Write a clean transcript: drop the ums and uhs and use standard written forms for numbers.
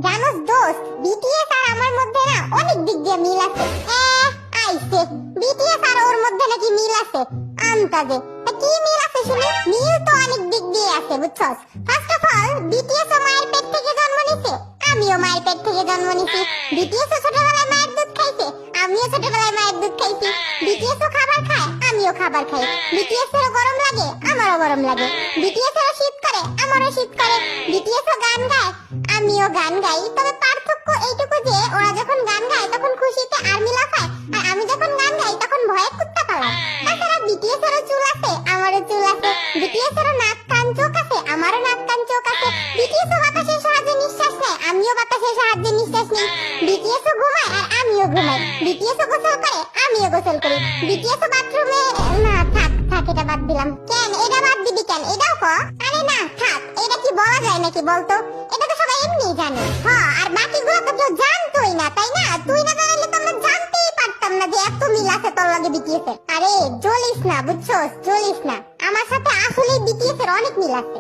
জানোস দোস্ত, বিটিএস আর আমার মধ্যে না অনেক দিক দিয়ে মিল আছে। আইছে বিটিএস আর ওর মধ্যে নাকি মিল আছে আন্তাজে। কি মিল আছে শুনি? মিল তো অনেক দিক দিয়ে আছে বুঝছস। ফার্স্ট অফ অল বিটিএস ও মায়ের পেট থেকে জন্ম নিছে, আমিও মায়ের পেট থেকে জন্ম নিছি। বিটিএস ও ছোটবেলায় মায়ের দুধ খাইছে, আমিও ছোটবেলায় মায়ের দুধ খাইছি। বিটিএস ও খাবার খায়, আমিও খাবার খাই। বিটিএস এর গরম লাগে, আমারও গরম লাগে। বিটিএস এর শীত করে, আমারও শীত করে। বিটিএস ও গান গায়, আমিও গান গাই। তবে পার্থক্য এইটুকু যে ওরা যখন গান গায় তখন খুশিতে আর্মি লাফায়, আর আমি যখন গান গাই তখন ভয়ে কুত্তা পালায়। তাছাড়া বিটিএস এরও চুল আছে, আমারও চুল আছে। বিটিএস এরও নাক কান চোখ আছে, আমারও নাক কান চোখ আছে। বিটিএস ও বাতাসের সাহায্যে নিঃশ্বাস নেয়, আমিও বাতাসের সাহায্যে নিঃশ্বাস নিই। বিটিএস ও ঘুমায় আর আমিও ঘুমাই। বিটিএস ও গোসল করে, আমিও গোসল করি। বিটিএস ও বাথরুমে না থাক থাক, এটা বাদ দিলাম। কেন এটা বাদ দিবি কেন? এটাও ক। আরে না থাক, এটা কি বলা যায় নাকি বলতো? এটা তো সবাই এমনি জানে। হ্যাঁ, আর বাকিগুলো তো কেউ জানতোই না, তাই না? তুই না জানলে তো আমরা জানতেই পারতাম না যে এত মিল আছে তোর লাগে বিটিএস এর। আরে জ্বলিস না বুঝছস, জ্বলিস না। আমার সাথে আসলে বিটিএস এর অনেক মিল আছে।